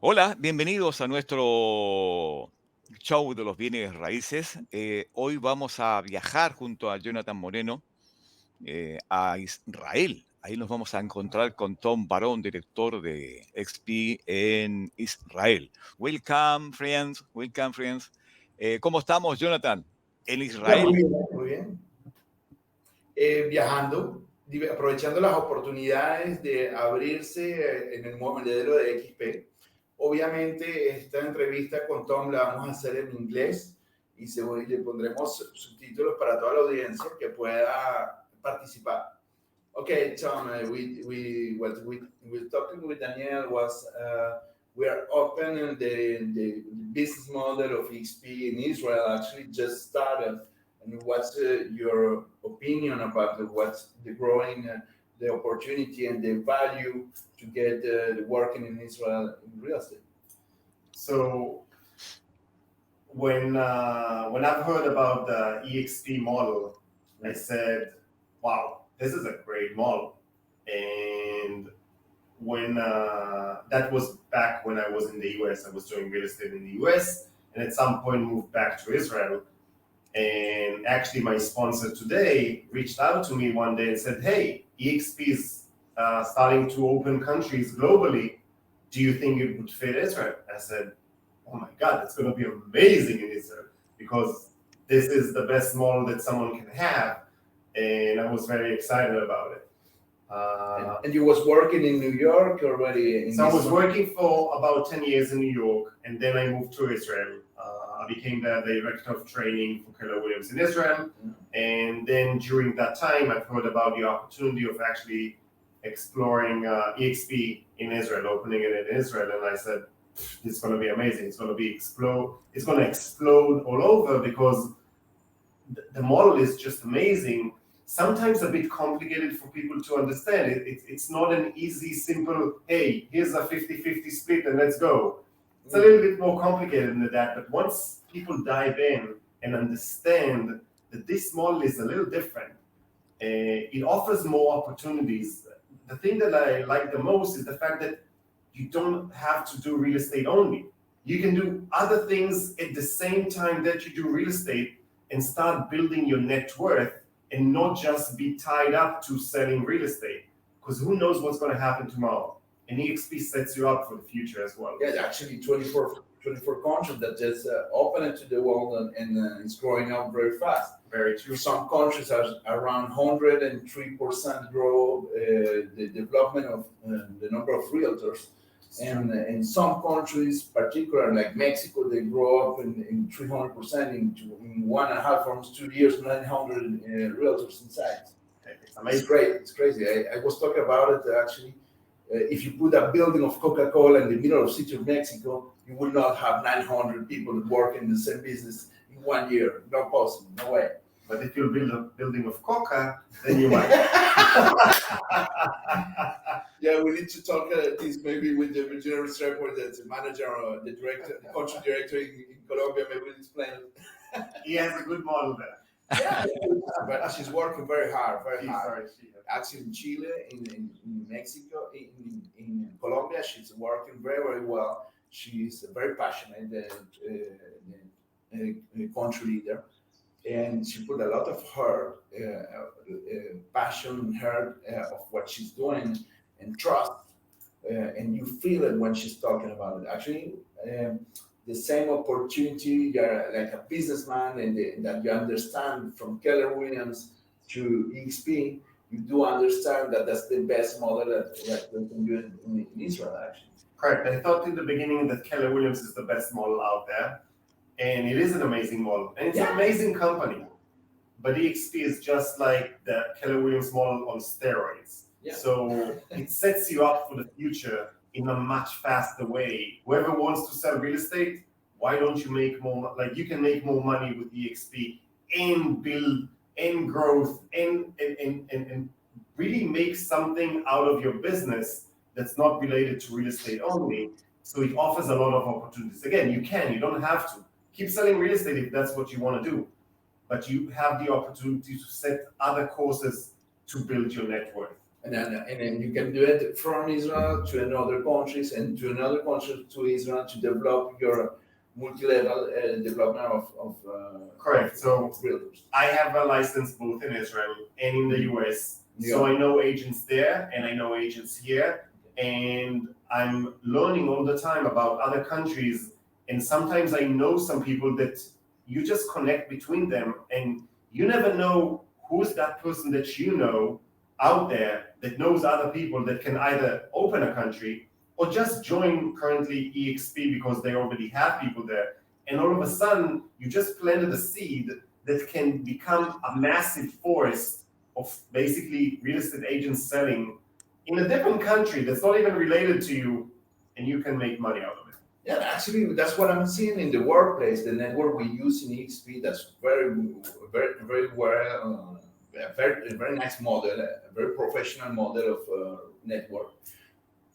Hola, bienvenidos a nuestro show de los bienes raíces. Hoy vamos a viajar junto a Jonathan Moreno a Israel. Ahí nos vamos a encontrar con Tom Barón, director de eXp en Israel. Welcome, friends. Welcome, friends. ¿Cómo estamos, Jonathan? En Ya, muy Israel. bien, muy bien. Viajando, aprovechando las oportunidades de abrirse en el modelo de XP. Obviamente, esta entrevista con Tom la vamos a hacer en inglés y le pondremos subtítulos para toda la audiencia que pueda participar. Okay, Tom, what we were talking with Daniel was we are open the business model of XP in Israel actually just started. And what's your opinion about what's the growing, the opportunity and the value to get working in Israel in real estate? So when I've heard about the eXp model, I said, "Wow, this is a great model." And when that was back when I was in the US, I was doing real estate in the US, and at some point moved back to Israel. And actually, my sponsor today reached out to me one day and said, "Hey, eXp is starting to open countries globally. Do you think it would fit Israel?" I said, "Oh my God, it's going to be amazing in Israel because this is the best model that someone can have." And I was very excited about it. And you was working in New York already? So I was working for about 10 years in New York, and then I moved to Israel. I became the director of training for Keller Williams in Israel. And then during that time, I've heard about the opportunity of actually exploring eXp in Israel, opening it in Israel. And I said, it's going to be amazing. It's going to explode all over because the model is just amazing. Sometimes a bit complicated for people to understand. It's not an easy, simple, hey, here's a 50-50 split and let's go. It's a little bit more complicated than that. But once people dive in and understand that this model is a little different, it offers more opportunities. The thing that I like the most is the fact that you don't have to do real estate only. You can do other things at the same time that you do real estate and start building your net worth and not just be tied up to selling real estate, because who knows what's going to happen tomorrow. And eXp sets you up for the future as well. Yeah, actually 24 countries that just open it to the world and it's growing up very fast. Very true. Some countries are around 103% grow the development of the number of realtors. And in some countries, particularly like Mexico, they grow up in 300% in 1.5, almost 2 years, 900 realtors inside. It's great. It's crazy. I was talking about it actually. If you put a building of Coca-Cola in the middle of the city of Mexico, you will not have 900 people that work in the same business in 1 year. Not possible. No way. But if you build a building of Coca, then you might. Yeah, we need to talk this maybe with the regional report, the manager or the director, the country director in Colombia. Maybe we'll explain it. He has a good model there. Yeah, but she's working very hard, very hard. Actually, in Chile, in Mexico, in Colombia, she's working very, very well. She's very passionate, country leader, and she put a lot of her passion in her of what she's doing and trust, and you feel it when she's talking about it. Actually, the same opportunity, you're like a businessman, and that you understand from Keller Williams to eXp, you do understand that that's the best model that we can do in Israel, actually. Correct. I thought in the beginning that Keller Williams is the best model out there, and it is an amazing model, and it's an amazing company. But eXp is just like the Keller Williams model on steroids. Yeah. So it sets you up for the future in a much faster way. Whoever wants to sell real estate, why don't you make more? Like, you can make more money with eXp and build and growth and really make something out of your business that's not related to real estate only. So it offers a lot of opportunities. Again, you don't have to. Keep selling real estate if that's what you want to do. But you have the opportunity to set other courses to build your net worth. And then you can do it from Israel to another countries and to another country to Israel to develop your multi-level development of Correct. So realtors. I have a license both in Israel and in the US. Yeah. So I know agents there and I know agents here. And I'm learning all the time about other countries. And sometimes I know some people that you just connect between them and you never know who's that person that you know out there that knows other people that can either open a country or just join currently eXp because they already have people there. And all of a sudden, you just planted a seed that can become a massive forest of basically real estate agents selling in a different country that's not even related to you, and you can make money out of it. Yeah, actually, that's what I'm seeing in the workplace. The network we use in eXp, that's very well, very nice model, a very professional model of network.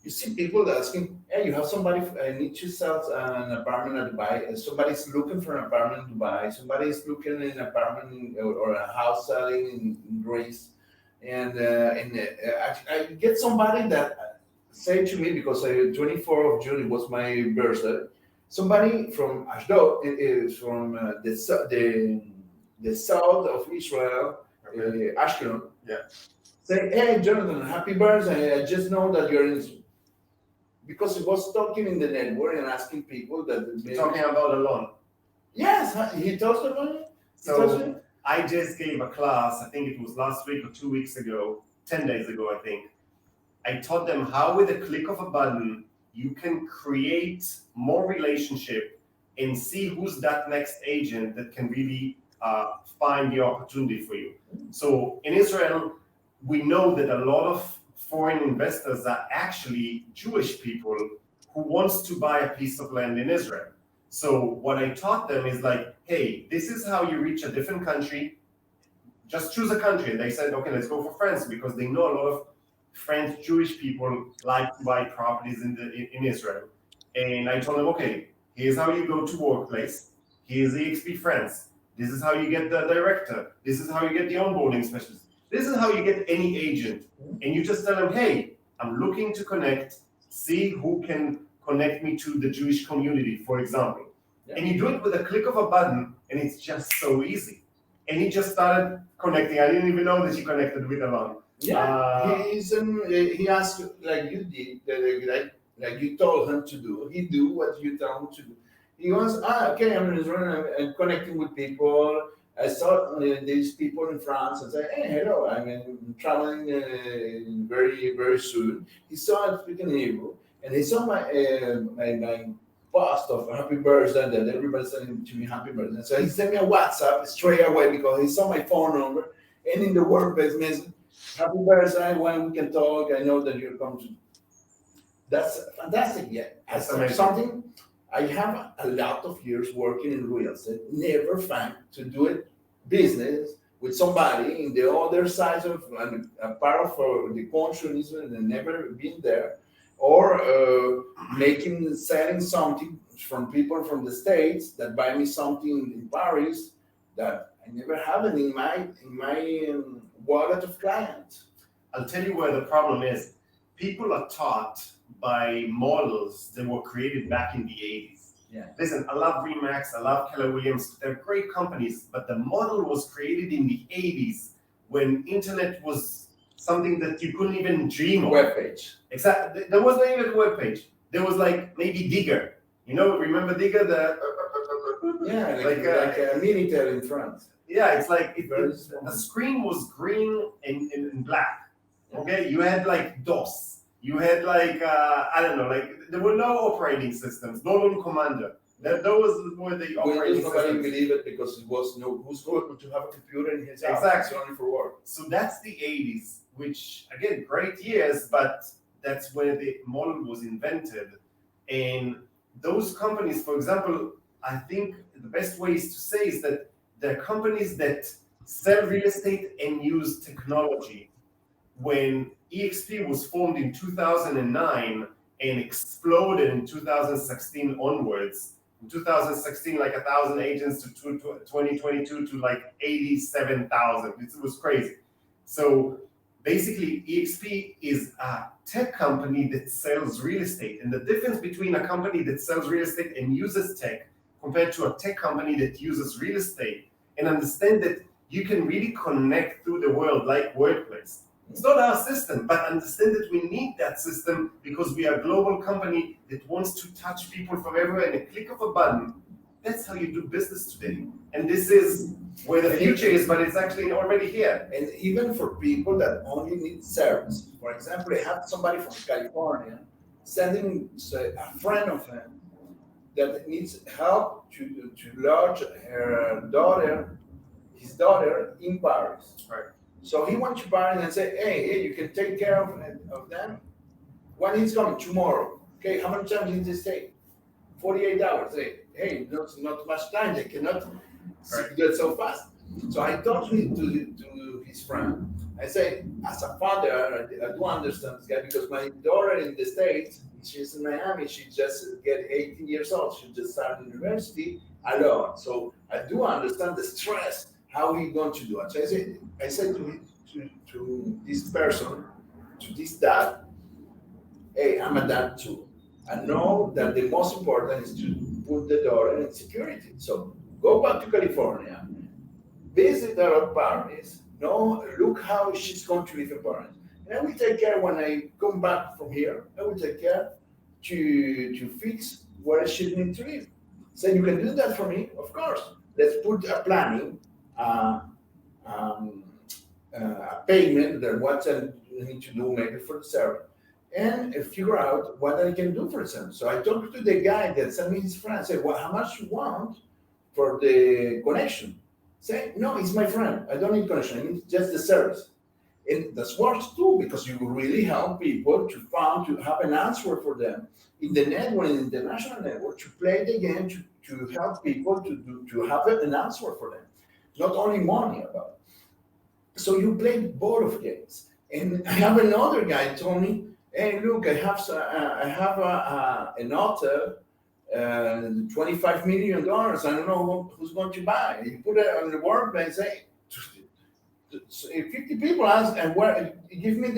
You see people asking, hey, you have somebody, I need to sell an apartment in Dubai. Somebody's looking for an apartment in Dubai. Somebody's looking in an apartment or a house selling in Greece. And I get somebody that say to me, because 24th of June was my birthday, somebody from Ashdod, is from the south of Israel, Ashkelon. Yeah. Say, hey, Jonathan, happy birthday. I just know that you're in. Because he was talking in the network and asking people that. You're talking about a loan. Yes, he talks about it. So I just gave a class, I think it was last week or 2 weeks ago, 10 days ago, I think. I taught them how with a click of a button, you can create more relationship and see who's that next agent that can really find the opportunity for you. So in Israel, we know that a lot of foreign investors are actually Jewish people who wants to buy a piece of land in Israel. So what I taught them is like, hey, this is how you reach a different country. Just choose a country. And they said, okay, let's go for France, because they know a lot of French Jewish people like to buy properties in Israel. And I told them, okay, here's how you go to workplace. Here's eXp France. This is how you get the director. This is how you get the onboarding specialist. This is how you get any agent. And you just tell them, hey, I'm looking to connect, see who can connect me to the Jewish community, for example. Yeah. And you do it with a click of a button, and it's just so easy. And he just started connecting. I didn't even know that you connected with Alon. Yeah, he asked like you did, like you told him to do. He do what you tell him to do. He was okay. I'm in Israel. I'm connecting with people. I saw these people in France and said, hey, hello. I'm traveling very soon. He saw it speaking Hebrew, and he saw my post of happy birthday that everybody sending to me happy birthday. So he sent me a WhatsApp straight away because he saw my phone number, and in the workplace message, happy birthday, when we can talk. I know that you're coming to. That's fantastic. Yeah, that's something. I have a lot of years working in real estate. Never found to do it business with somebody in the other side of a part of the country and never been there, or selling something from people from the States that buy me something in Paris that I never have it in my wallet of clients. I'll tell you where the problem is. People are taught by models that were created back in the 80s. Yeah. Listen, I love Remax, I love Keller Williams. They're great companies, but the model was created in the 80s when internet was something that you couldn't even dream of. Web page. Exactly. There wasn't even a web page. There was like maybe Digger. You know, remember Digger? Yeah, like a Minitel in France. Yeah, it's like the screen was green and black. Okay, you had like DOS. You had like I don't know, like there were no operating systems, no on Commander. Those were the operating systems. Nobody believe it because it was who's going to have a computer in his house. Exactly. It's only for work. So that's the 80s, which again, great years, but that's where the model was invented. And those companies, for example, I think the best way is to say is that they're companies that sell real estate and use technology. When eXp was formed in 2009 and exploded in 2016 onwards, in 2016, like 1,000 agents to 2022 to like 87,000. It was crazy. So basically eXp is a tech company that sells real estate. And the difference between a company that sells real estate and uses tech compared to a tech company that uses real estate, and understand that you can really connect through the world like workplace. It's not our system, but understand that we need that system because we are a global company that wants to touch people from everywhere in a click of a button. That's how you do business today. And this is where the future is, but it's actually already here. And even for people that only need service. For example, I have somebody from California sending a friend of him that needs help to lodge his daughter in Paris. Right. So he went to Paris and said, hey, you can take care of them. When he's coming? Tomorrow. Okay, how many times did they stay? 48 hours. Hey, not much time. They cannot do it so fast. So I talked to his friend. I say, as a father, I do understand this guy because my daughter in the States, she's in Miami, she just get 18 years old. She just started university alone. So I do understand the stress, how he going to do it. So I said to this person, to this dad, hey, I'm a dad too. I know that the most important is to put the daughter in security. So go back to California, visit her at Paris, look how she's going to live in Paris. And I will take care when I come back from here, I will take care to fix where she needs to live. So you can do that for me? Of course. Let's put a planning, a payment that what I need to do maybe for the service, and figure out what I can do for them. So I talked to the guy that sent me his friend, said, well, how much you want for the connection? Say, no, it's my friend. I don't need connection. I need just the service. And that works too, because you really help people to have an answer for them in the network, in the international network, to play the game, to help people to have an answer for them, not only money about it. So you play both of games. And I have another guy told me, hey, look, I have an hotel, $25 million. I don't know who's going to buy. You put it on the workplace, say, 50 people ask, and where give me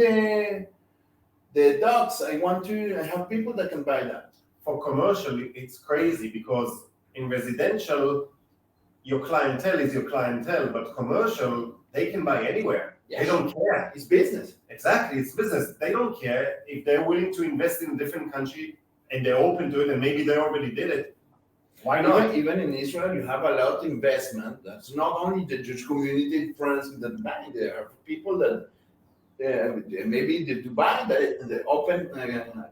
the docs. I have people that can buy that. For commercial, it's crazy because in residential, your clientele is your clientele, but commercial, they can buy anywhere. Yes. They don't care. It's business. Exactly, it's business. They don't care if they're willing to invest in a different country and they're open to it, and maybe they already did it. Why not? Even in Israel, you have a lot of investment. That's not only the Jewish community, friends that buy. There are people that maybe the Dubai, the open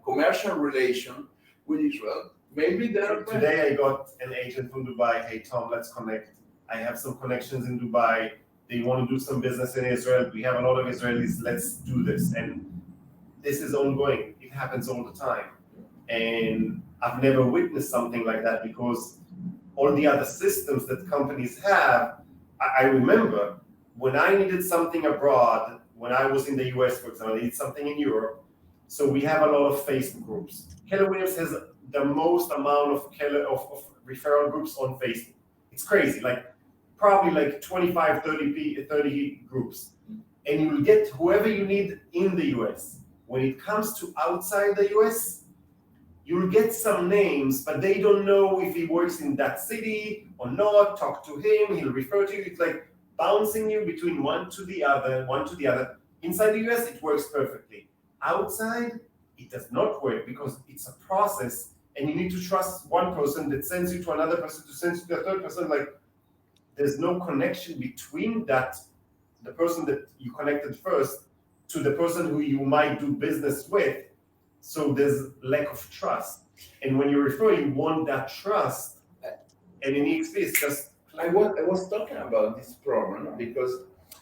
commercial relation with Israel. Maybe they're today. I got an agent from Dubai. Hey Tom, let's connect. I have some connections in Dubai. They want to do some business in Israel. We have a lot of Israelis. Let's do this. And this is ongoing. It happens all the time. And I've never witnessed something like that because all the other systems that companies have, I remember when I needed something abroad, when I was in the US, for example, I needed something in Europe. So we have a lot of Facebook groups. Keller Williams has the most amount of referral groups on Facebook. It's crazy, probably 25, 30 groups. And you'll get whoever you need in the US. When it comes to outside the US, you'll get some names, but they don't know if he works in that city or not. Talk to him, he'll refer to you. It's like bouncing you between one to the other. Inside the US, it works perfectly. Outside, it does not work because it's a process and you need to trust one person that sends you to another person to send you to a third person. There's no connection between the person that you connected first to the person who you might do business with. So there's lack of trust. And when you refer, you want that trust. And in eXp, it's just... I was talking about this problem because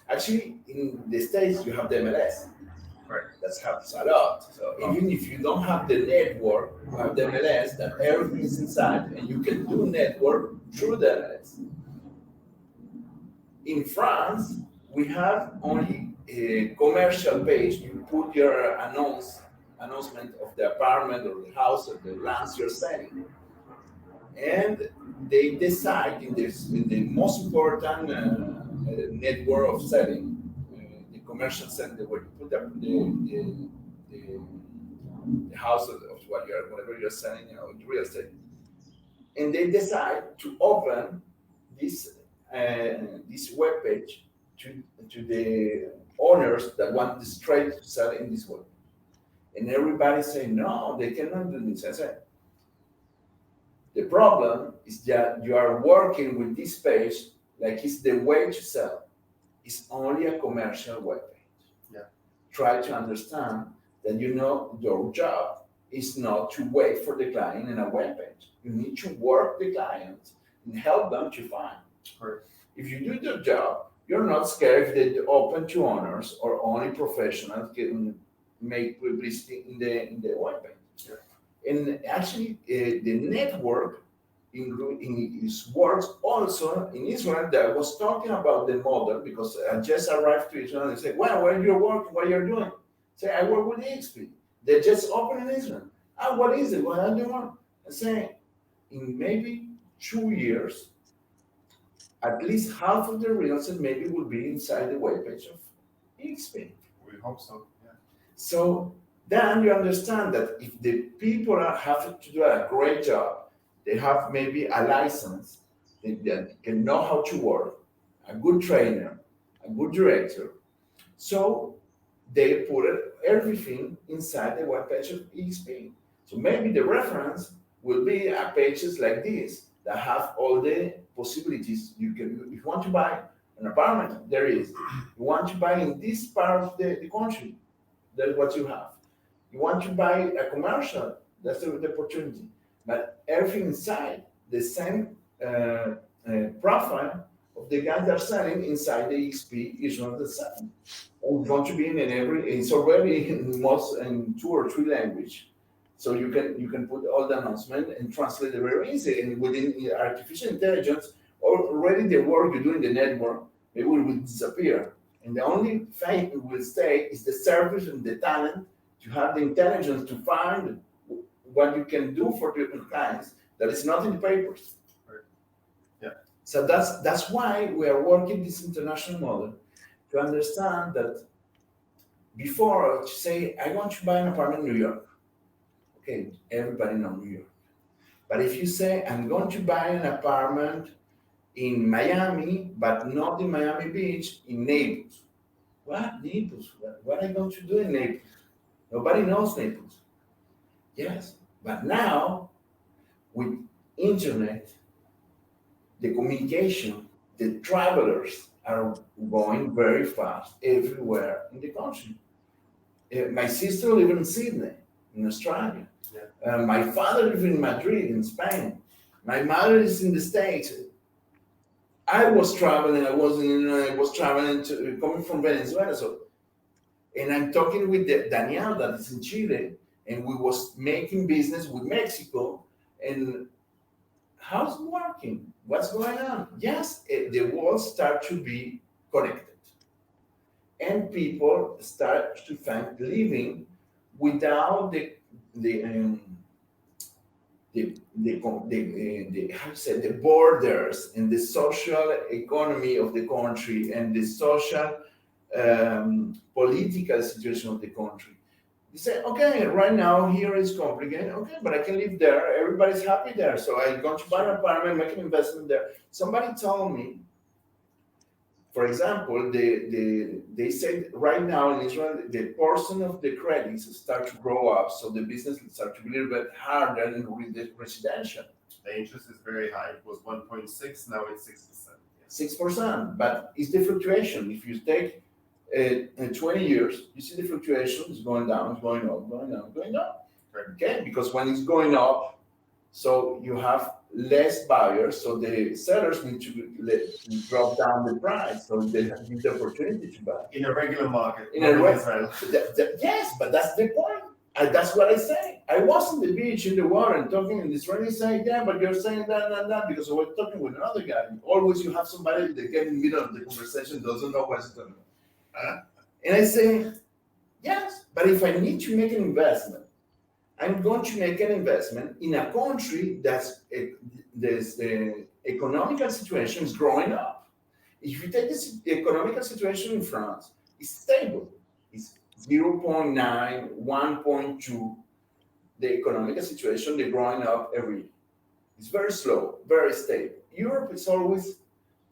actually in the States, you have the MLS. Right. That helps a lot. So even if you don't have the network, you have the MLS, that everything is inside, and you can do network through the MLS. In France, we have only a commercial page. You put your announcement of the apartment or the house or the lands you're selling, and they decide in the most important network of selling, the commercial center where you put the house of whatever you're selling, real estate, and they decide to open this web page to the owners that want this trade to sell in this web. And everybody say, no, they cannot do this. I said, the problem is that you are working with this page like it's the way to sell. It's only a commercial web page. Yeah. Try to understand that your job is not to wait for the client in a web page. You need to work the client and help them to find. Correct. If you do the job, you're not scared if they open to owners or only professionals can make publicity in the web page. Yeah. And actually, the network in its works also in Israel. That was talking about the model because I just arrived to Israel and said, "Well, where do you work? What you're doing?" Say, "I work with eXp. They just opened in Israel." "Ah, what is it? What are you doing?" I say, in maybe 2 years, at least half of the real estate maybe will be inside the webpage of eXp. We hope so. Yeah. So then you understand that if the people are having to do a great job, they have maybe a license, they can know how to work, a good trainer, a good director. So they put everything inside the webpage of eXp. So maybe the reference will be pages like this that have all the possibilities. You can, if you want to buy an apartment, there is. You want to buy in this part of the country, that's what you have. You want to buy a commercial, that's the opportunity. But everything inside the same profile of the guys that are selling inside the eXp is not the same. It's going to be it's already in 2 or 3 languages. So you can put all the announcement and translate it very easy. And within artificial intelligence, already the work you do in the network, it will disappear. And the only thing that will stay is the service and the talent to have the intelligence to find what you can do for different clients that is not in the papers. Right. Yeah. So that's why we are working this international model to understand that before to say I want to buy an apartment in New York. Okay, everybody knows New York. But if you say I'm going to buy an apartment in Miami, but not in Miami Beach, in Naples. What Naples? What are you going to do in Naples? Nobody knows Naples. Yes, but now with internet, the communication, the travelers are going very fast everywhere in the country. My sister lives in Sydney, in Australia. Yeah. My father lives in Madrid, in Spain. My mother is in the States. I was traveling. I was traveling coming from Venezuela. So, and I'm talking with Danielle that is in Chile, and we was making business with Mexico. And how's it working? What's going on? Yes, the world start to be connected, and people start to find living without the borders and the social economy of the country and the social political situation of the country. You say, okay, right now here is complicated. Okay, but I can live there. Everybody's happy there. So I'm going to buy an apartment, make an investment there. Somebody told me, for example, they said right now in Israel, the portion of the credits start to grow up. So the business start to be a little bit harder in the residential. The interest is very high. It was 1.6, now it's 6%. 6%, but it's the fluctuation. If you take 20 years, you see the fluctuation is going down, it's going up, going down, going down. Right. Okay, because when it's going up, so you have less buyers, so the sellers need to drop down the price, so they have the opportunity to buy. In a regular market, In a Israel. Yes, but that's the point. That's what I say. I was on the beach in the water and talking, and the Israeli say, yeah, but you're saying that, because I was talking with another guy. Always you have somebody that get in the middle of the conversation, doesn't know what's going on. And I say, yes, but if I need to make an investment, I'm going to make an investment in a country that's the economical situation is growing up. If you take this economical situation in France, is stable. It's 0.9, 1.2. The economic situation, they're growing up every year. It's very slow, very stable. Europe is always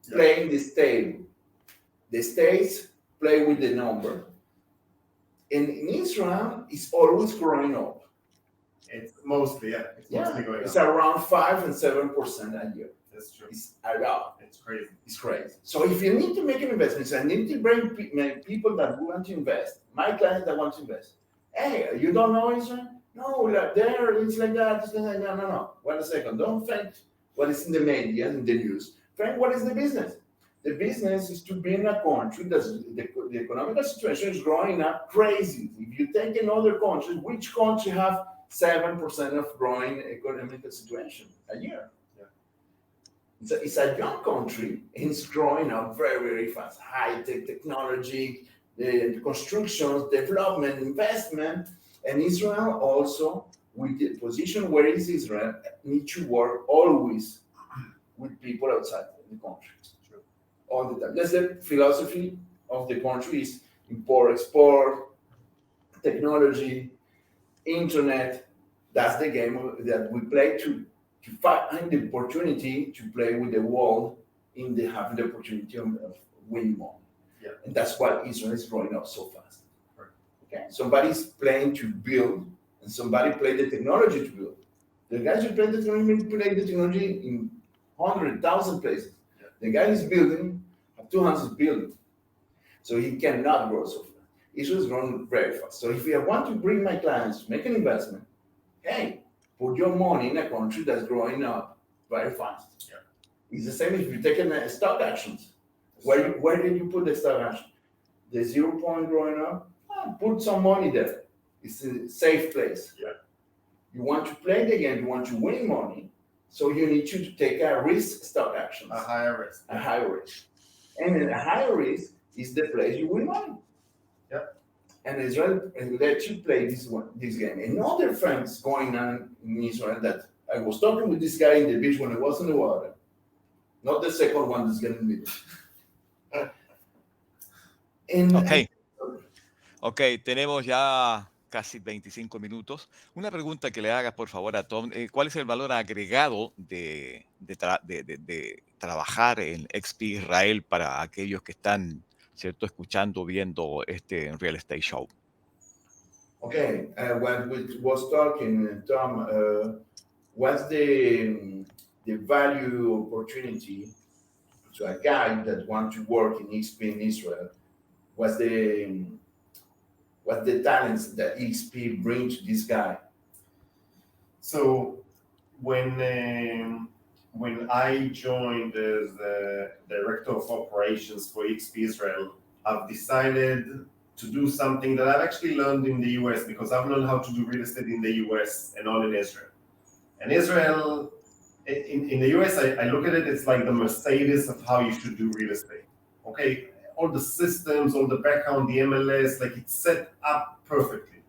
playing the stable. The States play with the number. And in Israel, it's always growing up. It's mostly going It's up. around 5 and 7% a year. That's true. It's around. It's crazy. It's crazy. So if you need to make an investment, I need to bring people that want to invest, my clients that want to invest. Hey, you don't know Israel? No, like there, it's like that, it's like that. No. Wait a second. Don't think what is in the media, in the news. Think what is the business? The business is to be in a country that's the economic situation is growing up crazy. If you take another country, which country have 7% of growing economic situation a year? It's a young country, and it's growing up very, very fast. High-tech technology, construction, development, investment, and Israel also, with the position where is Israel, need to work always with people outside the country. True. All the time. That's the philosophy of the country is import, export, technology, internet. That's the game that we play to find the opportunity to play with the world in the having the opportunity of winning money. Yeah. And that's why Israel is growing up so fast. Right. Okay. Somebody's playing to build, and somebody play the technology to build. The guys who play the technology in 100,000 places. Yeah. The guy is building 200 billion. So he cannot grow so fast. Israel is growing very fast. So if I want to bring my clients to make an investment, hey, put your money in a country that's growing up very fast. Yeah. It's the same if you're taking stock actions. Where did you put the stock action? The 0 point growing up? Put some money there. It's a safe place. Yeah. You want to play the game, you want to win money, so you need to take a risk stock actions. A higher risk. A higher risk. And a higher risk is the place you win money. And Israel let you play this game. Another things going on in Israel that I was talking with this guy in the beach when I was in the water. Not the second one that's getting me. Ok, tenemos ya casi 25 minutos. Una pregunta que le hagas, por favor, a Tom. ¿Cuál es el valor agregado de trabajar en eXp Israel para aquellos que están, ¿cierto?, escuchando, viendo este Real Estate Show? Okay, when we was talking, Tom, what's the value opportunity to a guy that wants to work in eXp in Israel? What's the talents that eXp bring to this guy? So when I joined as the director of operations for eXp Israel, I've decided to do something that I've actually learned in the US, because I've learned how to do real estate in the US and not in Israel. And Israel, in the US, I look at it, it's like the Mercedes of how you should do real estate. Okay, all the systems, all the background, the MLS, like it's set up perfectly.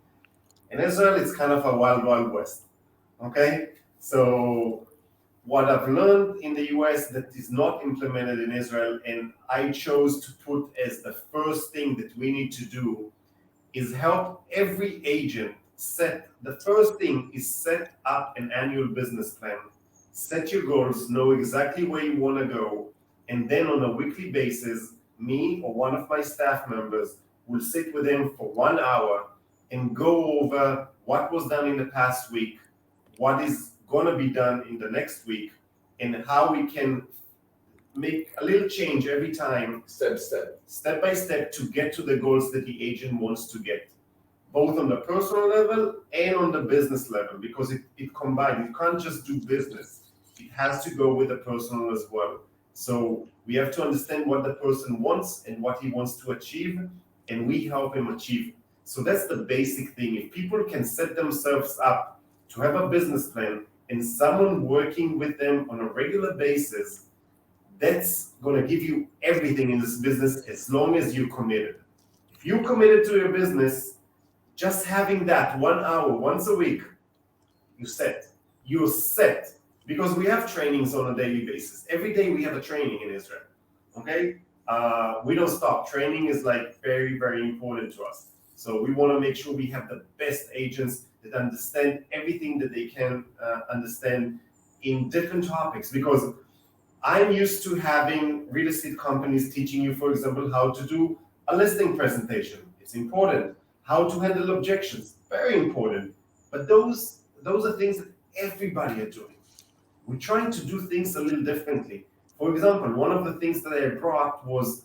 In Israel, it's kind of a wild, wild west. Okay, so what I've learned in the US that is not implemented in Israel, and I chose to put as the first thing that we need to do, is help every agent set up an annual business plan, set your goals, know exactly where you want to go, and then on a weekly basis, me or one of my staff members will sit with them for 1 hour and go over what was done in the past week, what is going to be done in the next week, and how we can make a little change every time, step by step, to get to the goals that the agent wants to get, both on the personal level and on the business level, because it combines. You can't just do business. It has to go with the personal as well. So we have to understand what the person wants and what he wants to achieve, and we help him achieve. So that's the basic thing. If people can set themselves up to have a business plan and someone working with them on a regular basis, that's going to give you everything in this business as long as you're committed. If you're committed to your business, just having that 1 hour once a week, you're set. Because we have trainings on a daily basis. Every day we have a training in Israel. Okay? we don't stop. Training is like very, very important to us. So we want to make sure we have the best agents that understand everything that they can understand in different topics. Because I'm used to having real estate companies teaching you, for example, how to do a listing presentation. It's important. How to handle objections, very important. But those are things that everybody are doing. We're trying to do things a little differently. For example, one of the things that I brought was,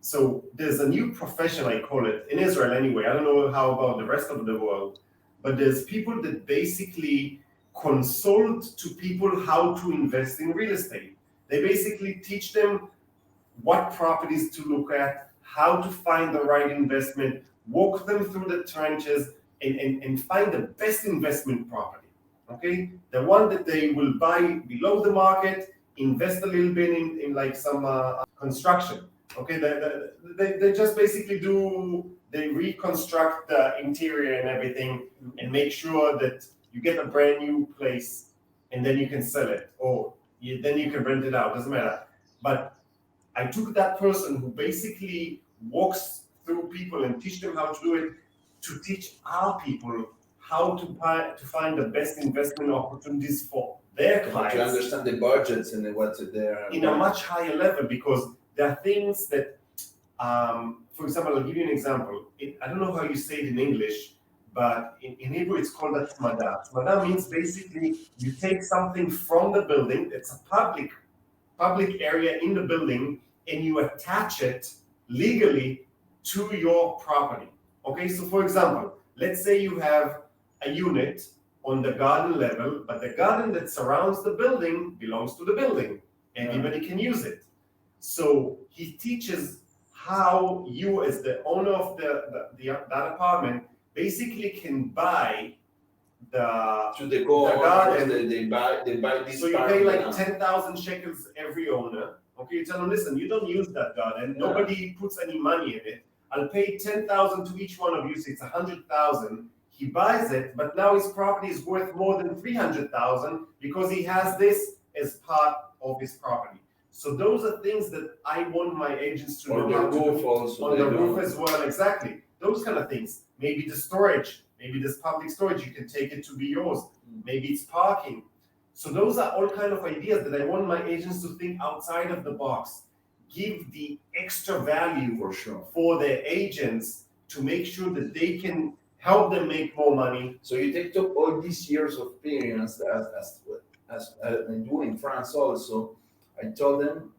so there's a new profession, I call it, in Israel anyway. I don't know how about the rest of the world, but there's people that basically consult to people how to invest in real estate. They basically teach them what properties to look at, how to find the right investment, walk them through the trenches, and find the best investment property. Okay, the one that they will buy below the market, invest a little bit in like some construction. Okay, they just basically they reconstruct the interior and everything and make sure that you get a brand new place and then you can sell it, or then you can rent it out, doesn't matter. But I took that person who basically walks through people and teach them how to do it, to teach our people how to find the best investment opportunities for their clients. To understand the budgets and what's there. In a much higher level, because there are things that, for example, I'll give you an example. I don't know how you say it in English, but in Hebrew it's called atmada. Atmada means basically you take something from the building, it's a public area in the building, and you attach it legally to your property. Okay, so for example, let's say you have a unit on the garden level, but the garden that surrounds the building belongs to the building. Anybody can use it. So he teaches how you, as the owner of that apartment, basically can buy the garden. They buy this. So you pay like 10,000 shekels every owner. Okay, you tell them, listen, you don't use that garden. Yeah. Nobody puts any money in it. I'll pay 10,000 to each one of you, so it's 100,000. He buys it, but now his property is worth more than 300,000 because he has this as part of his property. So those are things that I want my agents to know how to do. On the roof as well, exactly. Those kind of things. Maybe the storage, maybe this public storage, you can take it to be yours. Maybe it's parking. So those are all kind of ideas that I want my agents to think outside of the box. Give the extra value for their agents to make sure that they can help them make more money. So you take all these years of experience as I do in France also. I told them,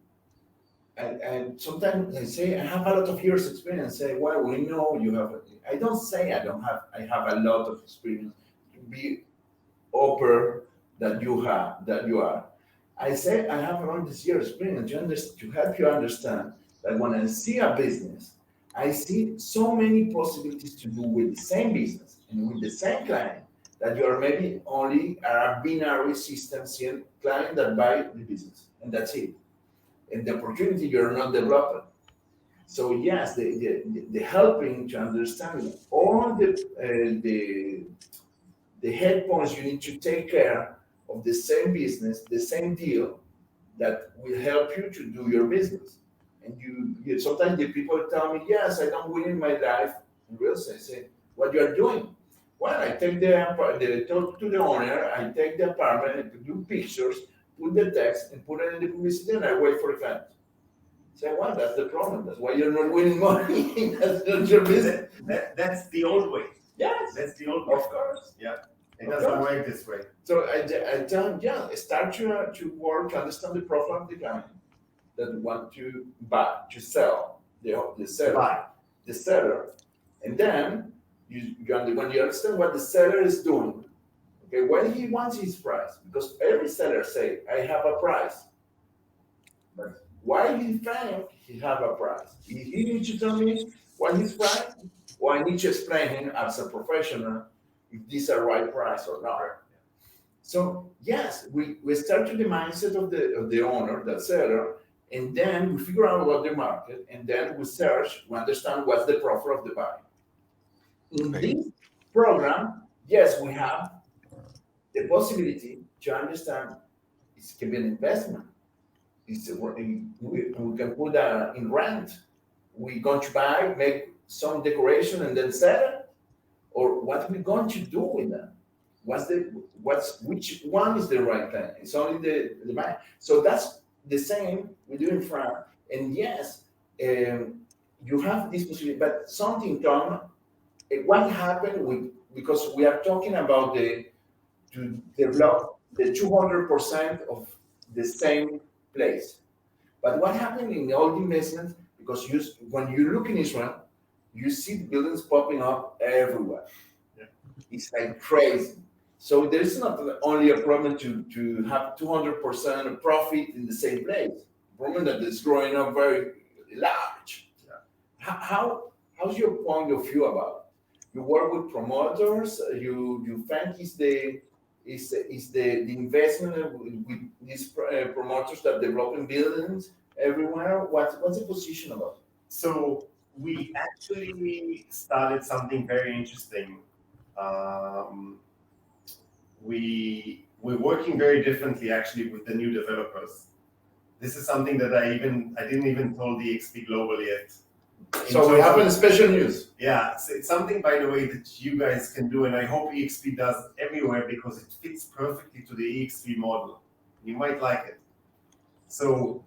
and sometimes they say, I have a lot of years experience. I say, well, we know you have. I don't say I have a lot of experience. To be open that you are. I say I have around this year experience to help you understand that when I see a business, I see so many possibilities to do with the same business and with the same client that you are maybe only a binary system client that buy the business, and that's it. And the opportunity you're not developing. So yes, the helping to understand all the head points you need to take care of the same business, the same deal that will help you to do your business. And you sometimes the people tell me, yes, I don't win in my life in real estate. I say, what you are doing? Well, I take talk to the owner, I take the apartment, I do pictures, put the text, and put it in the publicity, and I wait for the client. Say, well, that's the problem. That's why you're not winning money. That's not your business. That's the old way. Yes, That's the old way. of course. Yeah, it doesn't work this way. So I tell them, yeah, start to work, understand the profile of the client that want to buy, to sell, the seller, and then when you understand what the seller is doing, okay, when he wants his price, because every seller say, I have a price, but why he think he have a price? He needs to tell me what his price, or I need to explain him as a professional if this is a right price or not. So yes, we start with the mindset of the owner, the seller, and then we figure out what the market, and then we search, we understand what's the profile of the buyer. In this program, yes, we have the possibility to understand it can be an investment. we can put in rent. We're going to buy, make some decoration, and then sell it, or what we're going to do with them? Which one is the right plan? It's only the man. So that's the same we do in France. And yes, you have this possibility, but something come. What happened with, because we are talking about to develop the 200% of the same place. But what happened in all the investments, because when you look in Israel, you see buildings popping up everywhere. Yeah. It's like crazy. So there is not only a problem to have 200% of profit in the same place. A problem that is growing up very large. Yeah. How's your point of view about it? You work with promoters. You think is the investment with these promoters that developing buildings everywhere? What's the position about it? So we actually started something very interesting. We're working very differently actually with the new developers. This is something that I didn't even tell the eXp Global yet. So we have a special news. Yeah, so it's something, by the way, that you guys can do, and I hope eXp does everywhere because it fits perfectly to the eXp model. You might like it. So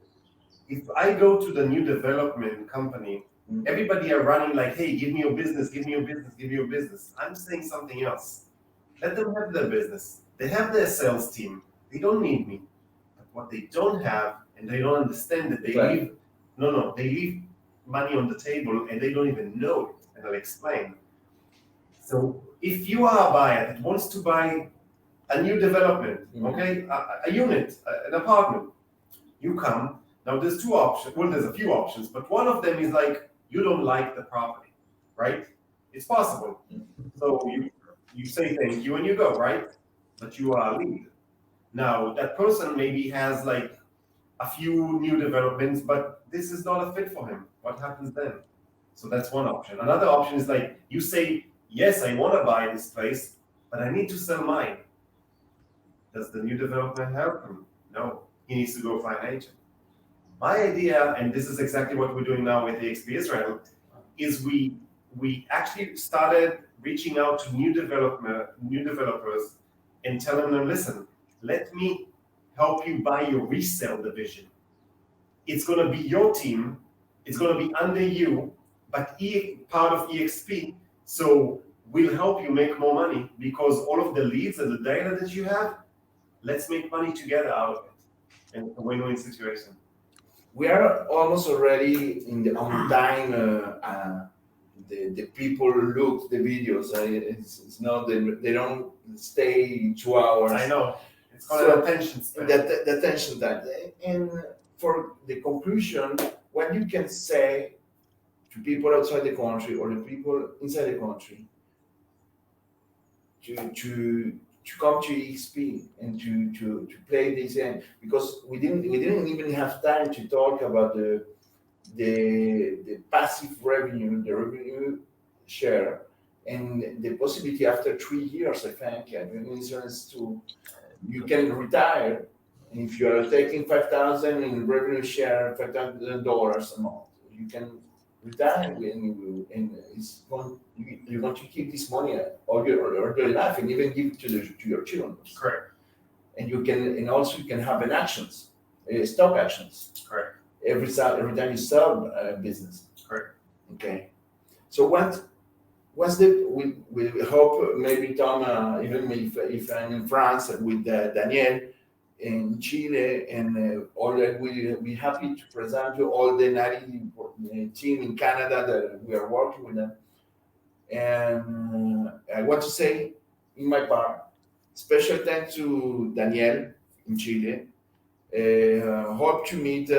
if I go to the new development company, everybody are running like, hey, give me your business, give me your business, give me your business. I'm saying something else. Let them have their business. They have their sales team. They don't need me. But what they don't have, and they don't understand that they leave money on the table and they don't even know it. And I'll explain. So if you are a buyer that wants to buy a new development, okay, a unit, an apartment, you come. Now there's two options. Well, there's a few options, but one of them is like you don't like the property, right? It's possible. So you say thank you and you go, right? But you are a lead. Now that person maybe has like a few new developments, but this is not a fit for him. What happens then? So that's one option. Another option is like you say, yes, I want to buy this place, but I need to sell mine. Does the new development help him? No, he needs to go find an agent. My idea, and this is exactly what we're doing now with the eXp Israel, is we actually started reaching out to new developers and telling them, listen, let me help you buy your resale division. It's going to be your team. It's going to be under you, but part of eXp. So we'll help you make more money because all of the leads and the data that you have, let's make money together out of it. And it's a win-win situation. We are almost already on time. The people look the videos. It's not they don't stay 2 hours. I know. It's called attention span. The attention span. And for the conclusion, what you can say to people outside the country or the people inside the country to come to eXp and to play this game, because we didn't even have time to talk about the passive revenue, the revenue share, and the possibility after 3 years, I think, insurance you can retire, and if you are taking $5,000 in revenue share, $5,000 a month, you can retire and you're going to keep this money all your life and even give it to your children. Correct. And also you can have actions, stock actions. Correct. Every time you sell a business. Correct. Okay. So what's we hope maybe Tom, even if I'm in France with Daniel in Chile and all that, we happy to present you all the 90 team in Canada that we are working with them. And I want to say in my part, special thanks to Daniel in Chile. Hope to meet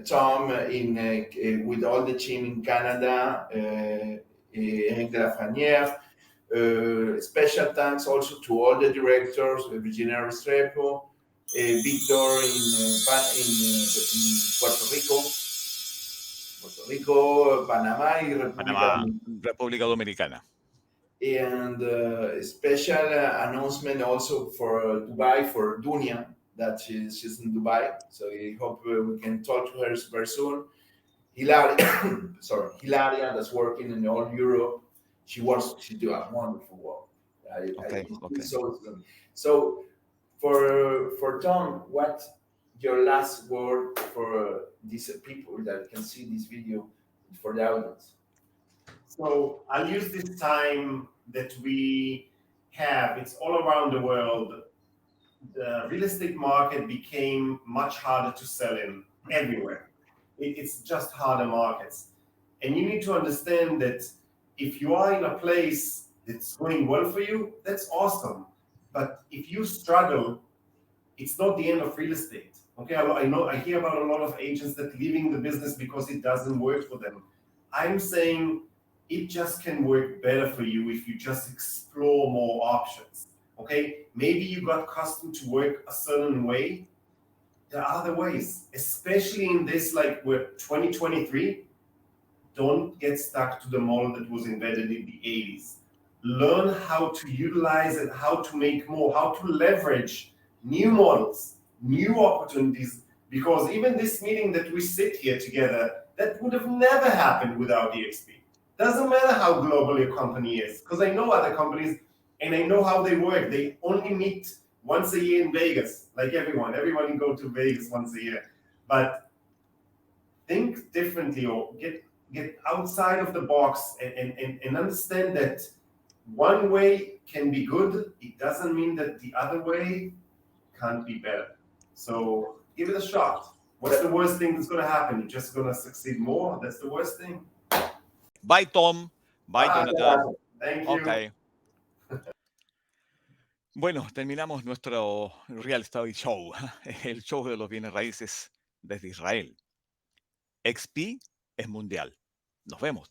Tom with all the team in Canada, Eric de la Franière. Special thanks also to all the directors, Virginia Restrepo, Victor in Puerto Rico, Panama, and República Dominicana. And special announcement also for Dubai for Dunia. that she's in Dubai. So I hope we can talk to her very soon. Hilaria, sorry, Hilaria, that's working in all Europe. She do a wonderful work. Okay, okay. So for Tom, what your last word for these people that can see this video for the audience? So I'll use this time that we have, it's all around the world. The real estate market became much harder to sell in everywhere. It's just harder markets. And you need to understand that if you are in a place that's going well for you, that's awesome. But if you struggle, it's not the end of real estate. Okay, I hear about a lot of agents that leaving the business because it doesn't work for them. I'm saying it just can work better for you if you just explore more options. Okay, maybe you got accustomed to work a certain way. There are other ways, especially in this, like we're 2023. Don't get stuck to the model that was invented in the 80s. Learn how to utilize and how to make more, how to leverage new models, new opportunities, because even this meeting that we sit here together, that would have never happened without eXp. Doesn't matter how global your company is, because I know other companies and I know how they work. They only meet once a year in Vegas, like everyone. Everyone go to Vegas once a year. But think differently, or get outside of the box and understand that one way can be good. It doesn't mean that the other way can't be better. So give it a shot. What's the worst thing that's going to happen? You're just going to succeed more. That's the worst thing. Bye, Tom. Bye, Bye. Jonathan. Thank you. Okay. Bueno, terminamos nuestro Real Estate Show, el show de los bienes raíces desde Israel. XP es mundial. Nos vemos.